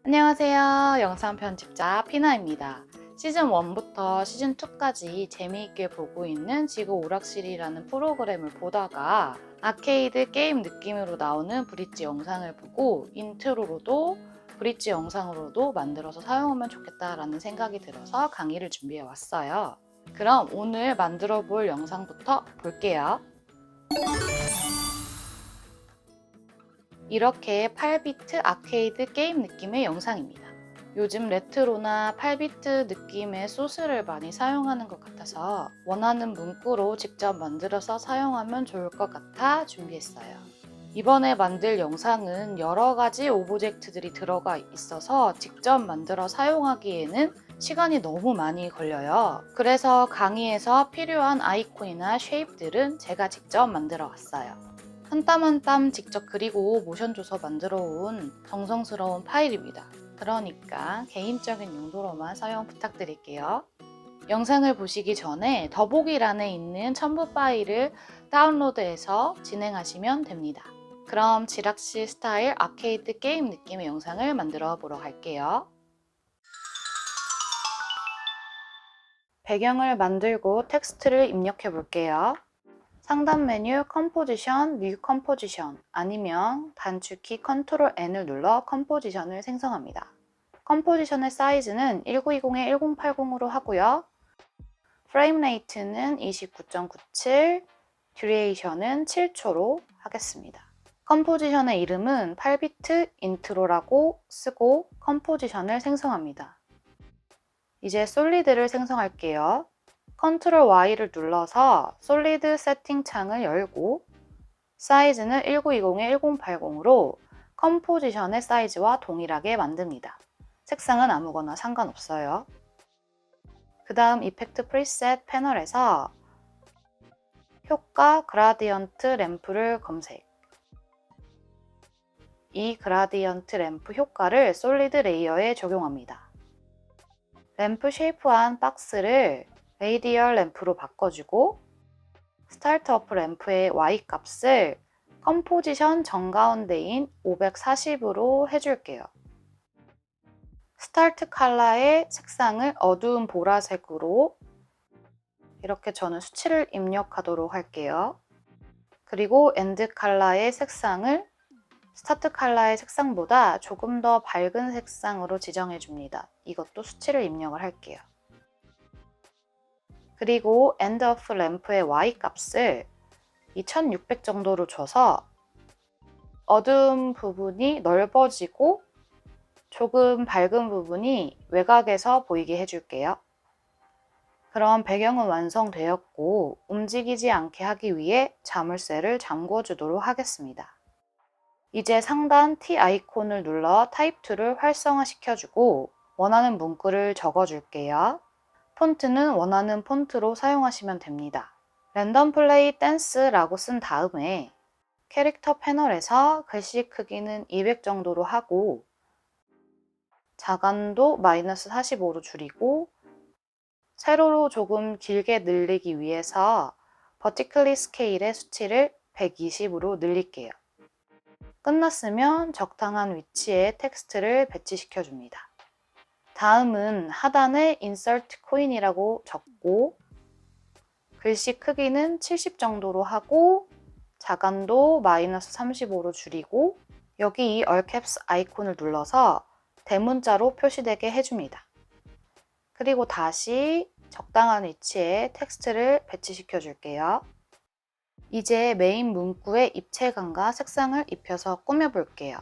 안녕하세요. 영상 편집자 피나입니다. 시즌 1부터 시즌 2까지 재미있게 보고 있는 지구 오락실이라는 프로그램을 보다가 아케이드 게임 느낌으로 나오는 브릿지 영상을 보고 인트로로도 브릿지 영상으로도 만들어서 사용하면 좋겠다라는 생각이 들어서 강의를 준비해 왔어요. 그럼 오늘 만들어 볼 영상부터 볼게요. 이렇게 8비트 아케이드 게임 느낌의 영상입니다. 요즘 레트로나 8비트 느낌의 소스를 많이 사용하는 것 같아서 원하는 문구로 직접 만들어서 사용하면 좋을 것 같아 준비했어요. 이번에 만들 영상은 여러 가지 오브젝트들이 들어가 있어서 직접 만들어 사용하기에는 시간이 너무 많이 걸려요. 그래서 강의에서 필요한 아이콘이나 쉐입들은 제가 직접 만들어 왔어요. 한 땀 한 땀 직접 그리고 모션 줘서 만들어 온 정성스러운 파일입니다. 그러니까 개인적인 용도로만 사용 부탁드릴게요. 영상을 보시기 전에 더보기란에 있는 첨부 파일을 다운로드해서 진행하시면 됩니다. 그럼 지락실 스타일 아케이드 게임 느낌의 영상을 만들어 보러 갈게요. 배경을 만들고 텍스트를 입력해 볼게요. 상단 메뉴 컴포지션, 뮤 컴포지션 아니면 단축키 컨트롤 N을 눌러 컴포지션을 생성합니다. 컴포지션의 사이즈는 1920에 1080으로 하고요. 프레임 레이트는 29.97, 듀레이션은 7초로 하겠습니다. 컴포지션의 이름은 8비트 인트로라고 쓰고 컴포지션을 생성합니다. 이제 솔리드를 생성할게요. 컨트롤 Y를 눌러서 솔리드 세팅 창을 열고 사이즈는 1920에 1080으로 컴포지션의 사이즈와 동일하게 만듭니다. 색상은 아무거나 상관없어요. 그 다음 이펙트 프리셋 패널에서 효과 그라디언트 램프를 검색. 이 그라디언트 램프 효과를 솔리드 레이어에 적용합니다. 램프 쉐이프한 박스를 레이디얼 램프로 바꿔주고 스타트업 램프의 Y 값을 컴포지션 정가운데인 540으로 해줄게요. 스타트 컬러의 색상을 어두운 보라색으로 이렇게 저는 수치를 입력하도록 할게요. 그리고 엔드 컬러의 색상을 스타트 컬러의 색상보다 조금 더 밝은 색상으로 지정해 줍니다. 이것도 수치를 입력을 할게요. 그리고 엔드 오프 램프의 Y 값을 2600 정도로 줘서 어두운 부분이 넓어지고 조금 밝은 부분이 외곽에서 보이게 해줄게요. 그럼 배경은 완성되었고 움직이지 않게 하기 위해 자물쇠를 잠궈주도록 하겠습니다. 이제 상단 T 아이콘을 눌러 타입2를 활성화시켜주고 원하는 문구를 적어줄게요. 폰트는 원하는 폰트로 사용하시면 됩니다. 랜덤 플레이 댄스라고 쓴 다음에 캐릭터 패널에서 글씨 크기는 200 정도로 하고 자간도 -45로 줄이고 세로로 조금 길게 늘리기 위해서 버티클리 스케일의 수치를 120으로 늘릴게요. 끝났으면 적당한 위치에 텍스트를 배치시켜 줍니다. 다음은 하단에 insert coin이라고 적고 글씨 크기는 70 정도로 하고 자간도 -35로 줄이고 여기 이 얼캡스 아이콘을 눌러서 대문자로 표시되게 해줍니다. 그리고 다시 적당한 위치에 텍스트를 배치시켜 줄게요. 이제 메인 문구에 입체감과 색상을 입혀서 꾸며 볼게요.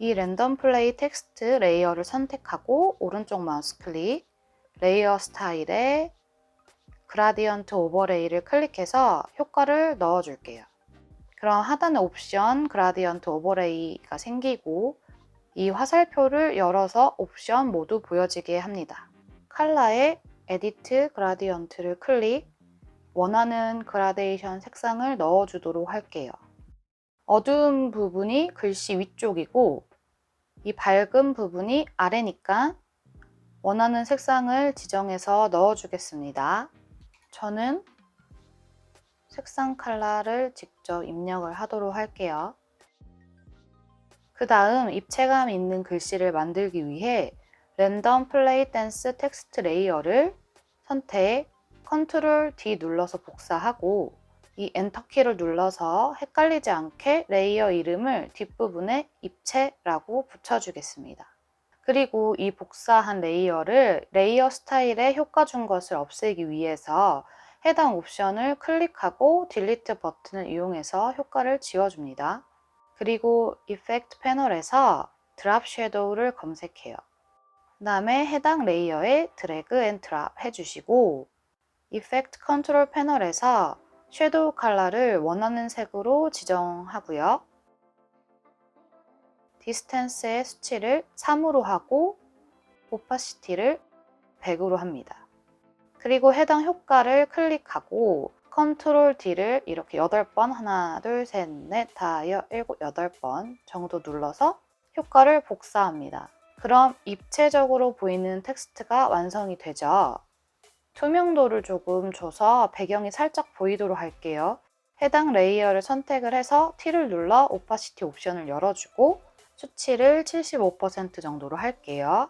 이 랜덤 플레이 텍스트 레이어를 선택하고 오른쪽 마우스 클릭, 레이어 스타일에 그라디언트 오버레이를 클릭해서 효과를 넣어줄게요. 그럼 하단에 옵션 그라디언트 오버레이가 생기고 이 화살표를 열어서 옵션 모두 보여지게 합니다. 컬러에 에디트 그라디언트를 클릭, 원하는 그라데이션 색상을 넣어주도록 할게요. 어두운 부분이 글씨 위쪽이고 이 밝은 부분이 아래니까 원하는 색상을 지정해서 넣어주겠습니다. 저는 색상 컬러를 직접 입력을 하도록 할게요. 그 다음 입체감 있는 글씨를 만들기 위해 랜덤 플레이 댄스 텍스트 레이어를 선택, 컨트롤 D 눌러서 복사하고 이 엔터키를 눌러서 헷갈리지 않게 레이어 이름을 뒷부분에 입체라고 붙여주겠습니다. 그리고 이 복사한 레이어를 레이어 스타일에 효과 준 것을 없애기 위해서 해당 옵션을 클릭하고 딜리트 버튼을 이용해서 효과를 지워줍니다. 그리고 이펙트 패널에서 드랍 섀도우를 검색해요. 그 다음에 해당 레이어에 드래그 앤 드랍 해주시고 이펙트 컨트롤 패널에서 섀도우 컬러를 원하는 색으로 지정하고요. 디스턴스의 수치를 3으로 하고 오파시티를 100으로 합니다. 그리고 해당 효과를 클릭하고 컨트롤 D를 이렇게 8번 하나, 둘, 셋, 넷, 다, 여, 일곱, 8번 정도 눌러서 효과를 복사합니다. 그럼 입체적으로 보이는 텍스트가 완성이 되죠. 투명도를 조금 줘서 배경이 살짝 보이도록 할게요. 해당 레이어를 선택을 해서 T를 눌러 오파시티 옵션을 열어주고 수치를 75% 정도로 할게요.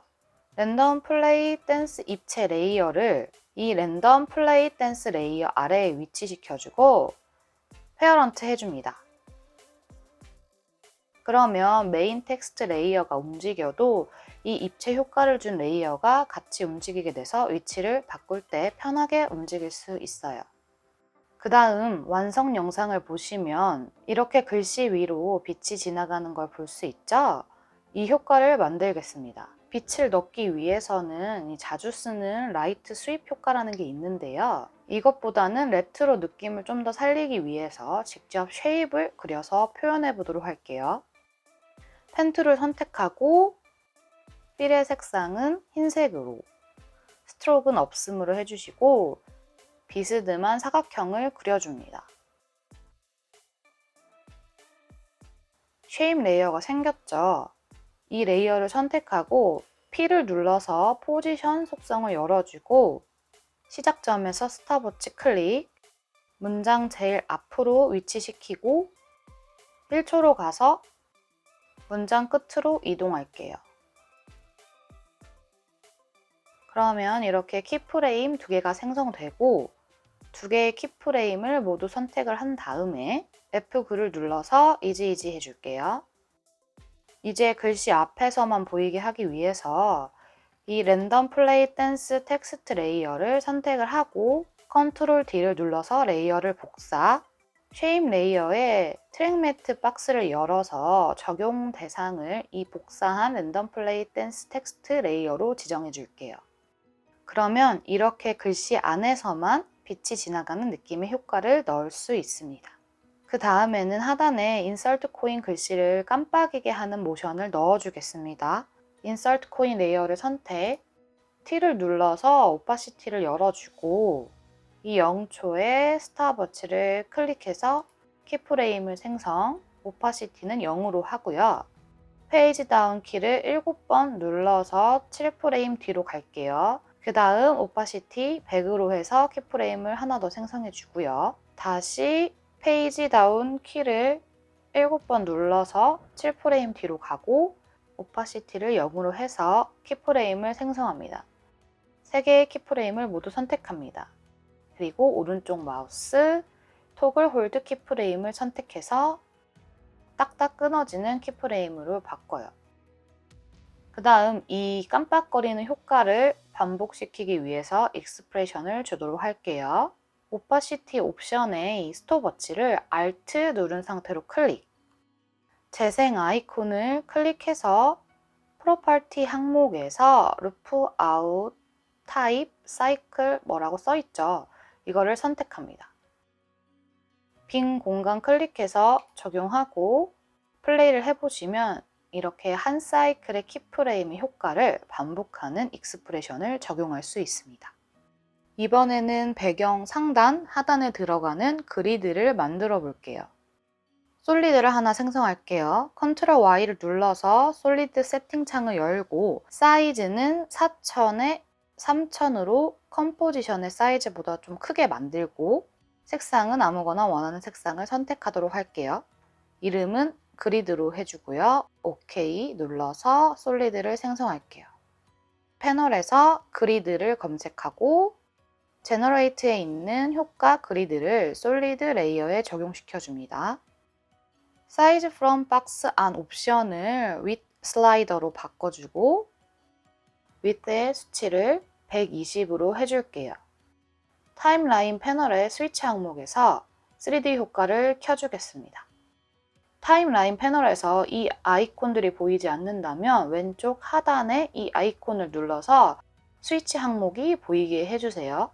랜덤 플레이 댄스 입체 레이어를 이 랜덤 플레이 댄스 레이어 아래에 위치시켜주고 페어런트 해줍니다. 그러면 메인 텍스트 레이어가 움직여도 이 입체 효과를 준 레이어가 같이 움직이게 돼서 위치를 바꿀 때 편하게 움직일 수 있어요. 그 다음 완성 영상을 보시면 이렇게 글씨 위로 빛이 지나가는 걸 볼 수 있죠? 이 효과를 만들겠습니다. 빛을 넣기 위해서는 자주 쓰는 라이트 스윕 효과라는 게 있는데요. 이것보다는 레트로 느낌을 좀 더 살리기 위해서 직접 쉐입을 그려서 표현해 보도록 할게요. 펜 툴을 선택하고 필의 색상은 흰색으로, 스트로크는 없음으로 해주시고 비스듬한 사각형을 그려줍니다. 쉐입 레이어가 생겼죠? 이 레이어를 선택하고 P를 눌러서 포지션 속성을 열어주고 시작점에서 스탑워치 클릭, 문장 제일 앞으로 위치시키고 1초로 가서 문장 끝으로 이동할게요. 그러면 이렇게 키프레임 2개가 생성되고 2개의 키프레임을 모두 선택을 한 다음에 F9를 눌러서 이지 해줄게요. 이제 글씨 앞에서만 보이게 하기 위해서 이 랜덤 플레이 댄스 텍스트 레이어를 선택을 하고 컨트롤 D를 눌러서 레이어를 복사, 쉐입 레이어에 트랙 매트 박스를 열어서 적용 대상을 이 복사한 랜덤 플레이 댄스 텍스트 레이어로 지정해 줄게요. 그러면 이렇게 글씨 안에서만 빛이 지나가는 느낌의 효과를 넣을 수 있습니다. 그 다음에는 하단에 인서트 코인 글씨를 깜빡이게 하는 모션을 넣어주겠습니다. 인서트 코인 레이어를 선택, T를 눌러서 오파시티를 열어주고 이 0초에 스탑워치를 클릭해서 키프레임을 생성, 오파시티는 0으로 하고요. 페이지 다운 키를 7번 눌러서 7프레임 뒤로 갈게요. 그 다음 오파시티 100으로 해서 키프레임을 하나 더 생성해 주고요. 다시 페이지 다운 키를 7번 눌러서 7프레임 뒤로 가고 오파시티를 0으로 해서 키프레임을 생성합니다. 3개의 키프레임을 모두 선택합니다. 그리고 오른쪽 마우스 토글 홀드 키프레임을 선택해서 딱딱 끊어지는 키프레임으로 바꿔요. 그 다음 이 깜빡거리는 효과를 반복시키기 위해서 익스프레션을 주도록 할게요. 오파시티 옵션의 이 스톱워치를 Alt 누른 상태로 클릭, 재생 아이콘을 클릭해서 프로퍼티 항목에서 루프 아웃 타입 사이클 뭐라고 써있죠? 이거를 선택합니다. 빈 공간 클릭해서 적용하고 플레이를 해보시면 이렇게 한 사이클의 키프레임의 효과를 반복하는 익스프레션을 적용할 수 있습니다. 이번에는 배경 상단 하단에 들어가는 그리드를 만들어 볼게요. 솔리드를 하나 생성할게요. 컨트롤 Y를 눌러서 솔리드 세팅 창을 열고 사이즈는 4000에 3000으로 컴포지션의 사이즈보다 좀 크게 만들고 색상은 아무거나 원하는 색상을 선택하도록 할게요. 이름은 그리드로 해주고요. OK 눌러서 솔리드를 생성할게요. 패널에서 그리드를 검색하고 제너레이트에 있는 효과 그리드를 솔리드 레이어에 적용시켜줍니다. 사이즈 from box 안 옵션을 width 슬라이더로 바꿔주고 width의 수치를 120으로 해줄게요. 타임라인 패널의 스위치 항목에서 3D 효과를 켜주겠습니다. 타임라인 패널에서 이 아이콘들이 보이지 않는다면 왼쪽 하단에 이 아이콘을 눌러서 스위치 항목이 보이게 해주세요.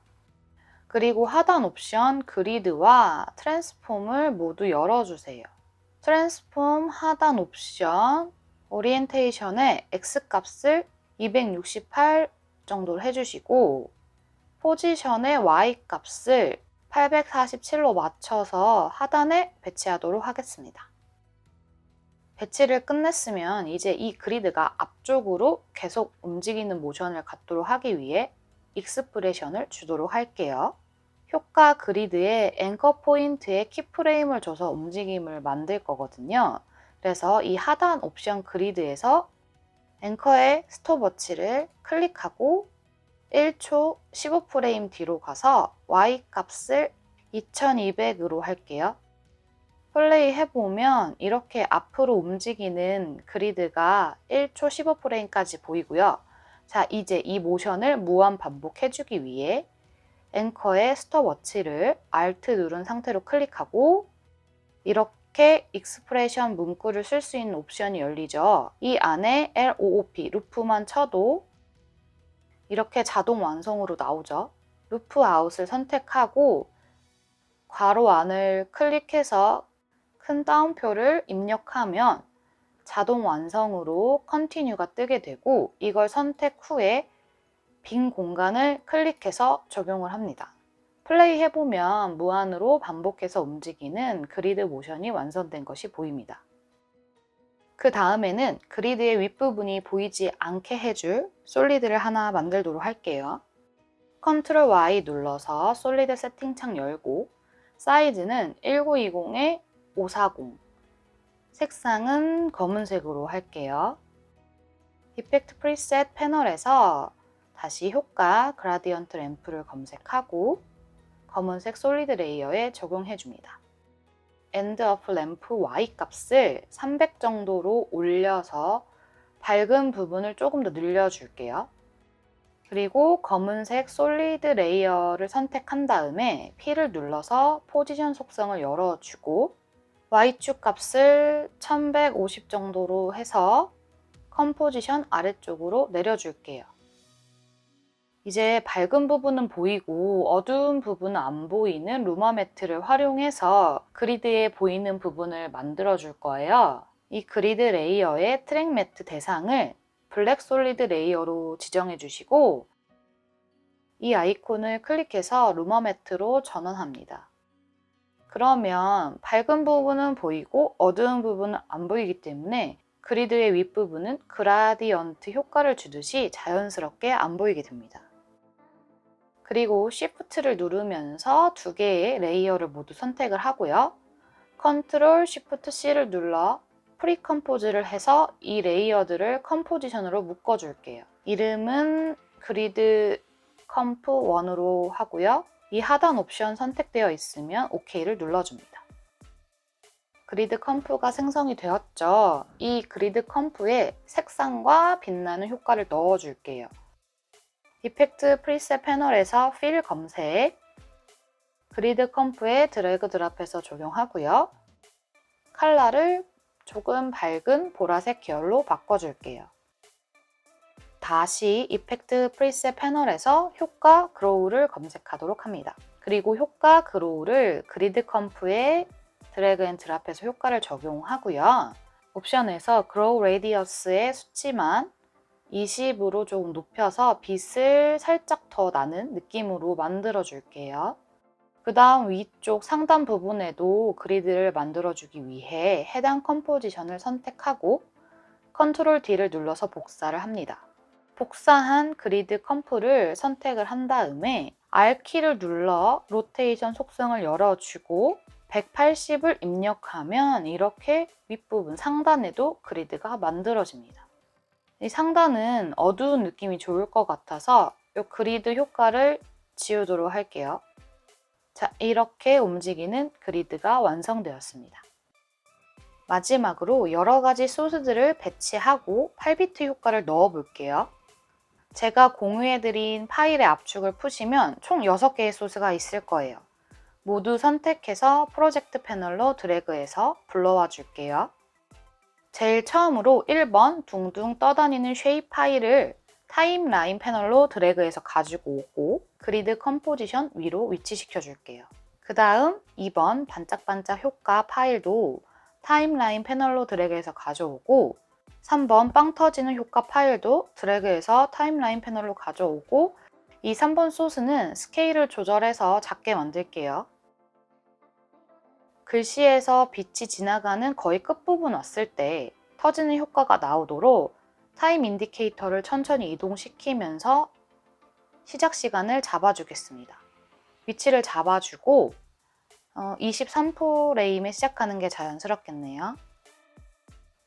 그리고 하단 옵션 그리드와 트랜스폼을 모두 열어주세요. 트랜스폼 하단 옵션 오리엔테이션의 X값을 268 정도로 해주시고 포지션의 Y값을 847로 맞춰서 하단에 배치하도록 하겠습니다. 배치를 끝냈으면 이제 이 그리드가 앞쪽으로 계속 움직이는 모션을 갖도록 하기 위해 익스프레션을 주도록 할게요. 효과 그리드에 앵커 포인트에 키프레임을 줘서 움직임을 만들 거거든요. 그래서 이 하단 옵션 그리드에서 앵커의 스톱워치를 클릭하고 1초 15프레임 뒤로 가서 Y값을 2200으로 할게요. 플레이 해보면 이렇게 앞으로 움직이는 그리드가 1초 15프레임까지 보이고요. 자, 이제 이 모션을 무한 반복해주기 위해 앵커의 스톱워치를 Alt 누른 상태로 클릭하고 이렇게 익스프레션 문구를 쓸 수 있는 옵션이 열리죠. 이 안에 LOOP, 루프만 쳐도 이렇게 자동 완성으로 나오죠. 루프 아웃을 선택하고 괄호 안을 클릭해서 큰 따옴표를 입력하면 자동 완성으로 컨티뉴가 뜨게 되고 이걸 선택 후에 빈 공간을 클릭해서 적용을 합니다. 플레이 해보면 무한으로 반복해서 움직이는 그리드 모션이 완성된 것이 보입니다. 그 다음에는 그리드의 윗부분이 보이지 않게 해줄 솔리드를 하나 만들도록 할게요. Ctrl Y 눌러서 솔리드 세팅창 열고 사이즈는 1920에 540 색상은 검은색으로 할게요. 이펙트 프리셋 패널에서 다시 효과 그라디언트 램프를 검색하고 검은색 솔리드 레이어에 적용해줍니다. 엔드 오프 램프 Y 값을 300 정도로 올려서 밝은 부분을 조금 더 늘려줄게요. 그리고 검은색 솔리드 레이어를 선택한 다음에 P를 눌러서 포지션 속성을 열어주고 Y축 값을 1150 정도로 해서 컴포지션 아래쪽으로 내려줄게요. 이제 밝은 부분은 보이고 어두운 부분은 안 보이는 루마 매트를 활용해서 그리드에 보이는 부분을 만들어 줄 거예요. 이 그리드 레이어의 트랙 매트 대상을 블랙 솔리드 레이어로 지정해 주시고 이 아이콘을 클릭해서 루마 매트로 전환합니다. 그러면 밝은 부분은 보이고 어두운 부분은 안 보이기 때문에 그리드의 윗부분은 그라디언트 효과를 주듯이 자연스럽게 안 보이게 됩니다. 그리고 Shift를 누르면서 두 개의 레이어를 모두 선택을 하고요. Ctrl Shift C를 눌러 프리컴포즈를 해서 이 레이어들을 컴포지션으로 묶어줄게요. 이름은 그리드 컴프 1으로 하고요. 이 하단 옵션 선택되어 있으면 OK를 눌러줍니다. 그리드 컴프가 생성이 되었죠. 이 그리드 컴프에 색상과 빛나는 효과를 넣어줄게요. 이펙트 프리셋 패널에서 필 검색, 그리드 컴프에 드래그 드랍해서 적용하고요. 컬러를 조금 밝은 보라색 계열로 바꿔줄게요. 다시 이펙트 프리셋 패널에서 효과 그로우를 검색하도록 합니다. 그리고 효과 그로우를 그리드 컴프에 드래그 앤 드랍해서 효과를 적용하고요. 옵션에서 그로우 레디어스의 수치만 20으로 조금 높여서 빛을 살짝 더 나는 느낌으로 만들어 줄게요. 그 다음 위쪽 상단 부분에도 그리드를 만들어주기 위해 해당 컴포지션을 선택하고 Ctrl D를 눌러서 복사를 합니다. 복사한 그리드 컴프를 선택을 한 다음에 R키를 눌러 로테이션 속성을 열어주고 180을 입력하면 이렇게 윗부분 상단에도 그리드가 만들어집니다. 이 상단은 어두운 느낌이 좋을 것 같아서 이 그리드 효과를 지우도록 할게요. 자, 이렇게 움직이는 그리드가 완성되었습니다. 마지막으로 여러 가지 소스들을 배치하고 8비트 효과를 넣어 볼게요. 제가 공유해드린 파일의 압축을 푸시면 총 6개의 소스가 있을 거예요. 모두 선택해서 프로젝트 패널로 드래그해서 불러와 줄게요. 제일 처음으로 1번 둥둥 떠다니는 쉐입 파일을 타임라인 패널로 드래그해서 가지고 오고 그리드 컴포지션 위로 위치시켜 줄게요. 그 다음 2번 반짝반짝 효과 파일도 타임라인 패널로 드래그해서 가져오고 3번 빵 터지는 효과 파일도 드래그해서 타임라인 패널로 가져오고 이 3번 소스는 스케일을 조절해서 작게 만들게요. 글씨에서 빛이 지나가는 거의 끝부분 왔을 때 터지는 효과가 나오도록 타임 인디케이터를 천천히 이동시키면서 시작 시간을 잡아주겠습니다. 위치를 잡아주고 23프레임에 시작하는 게 자연스럽겠네요.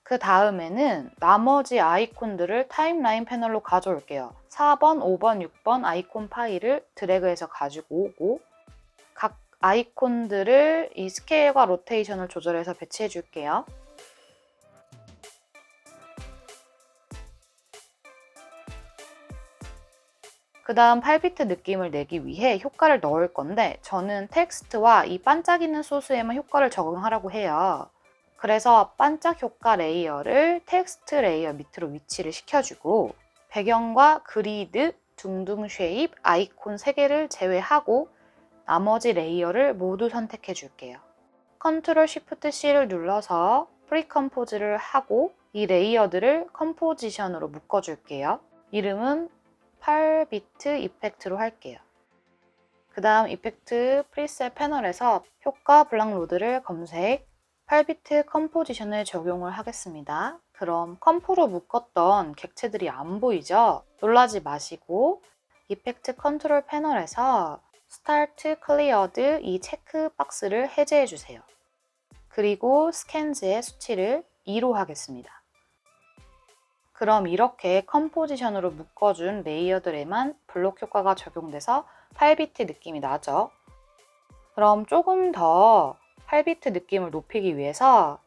그 다음에는 나머지 아이콘들을 타임라인 패널로 가져올게요. 4번, 5번, 6번 아이콘 파일을 드래그해서 가지고 오고 각 아이콘들을 이 스케일과 로테이션을 조절해서 배치해 줄게요. 그 다음 8비트 느낌을 내기 위해 효과를 넣을 건데 저는 텍스트와 이 반짝이는 소스에만 효과를 적용하려고 해요. 그래서 반짝 효과 레이어를 텍스트 레이어 밑으로 위치를 시켜주고 배경과 그리드, 둥둥 쉐입, 아이콘 3개를 제외하고 나머지 레이어를 모두 선택해 줄게요. 컨트롤 쉬프트 C를 눌러서 프리컴포즈를 하고 이 레이어들을 컴포지션으로 묶어줄게요. 이름은 8비트 이펙트로 할게요. 그 다음 이펙트 프리셋 패널에서 효과 블락 로드를 검색, 8비트 컴포지션을 적용을 하겠습니다. 그럼 컴포로 묶었던 객체들이 안 보이죠? 놀라지 마시고 이펙트 컨트롤 패널에서 스타트 클리어드 이 체크 박스를 해제해 주세요. 그리고 스캔즈의 수치를 2로 하겠습니다. 그럼 이렇게 컴포지션으로 묶어준 레이어들에만 블록 효과가 적용돼서 8비트 느낌이 나죠. 그럼 조금 더 8비트 느낌을 높이기 위해서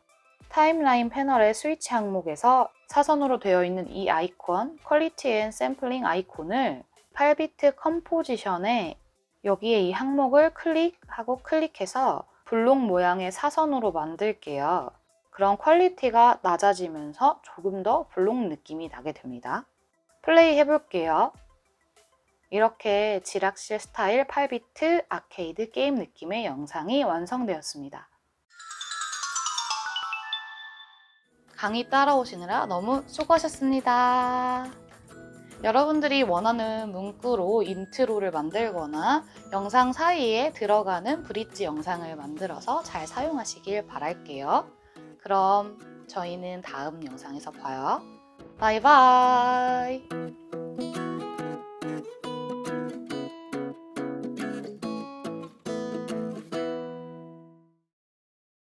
타임라인 패널의 스위치 항목에서 사선으로 되어 있는 이 아이콘 퀄리티 앤 샘플링 아이콘을 8비트 컴포지션에 여기에 이 항목을 클릭하고 클릭해서 블록 모양의 사선으로 만들게요. 그럼 퀄리티가 낮아지면서 조금 더 블록 느낌이 나게 됩니다. 플레이 해볼게요. 이렇게 지락실 스타일 8비트 아케이드 게임 느낌의 영상이 완성되었습니다. 강의 따라오시느라 너무 수고하셨습니다. 여러분들이 원하는 문구로 인트로를 만들거나 영상 사이에 들어가는 브릿지 영상을 만들어서 잘 사용하시길 바랄게요. 그럼 저희는 다음 영상에서 봐요. 바이바이.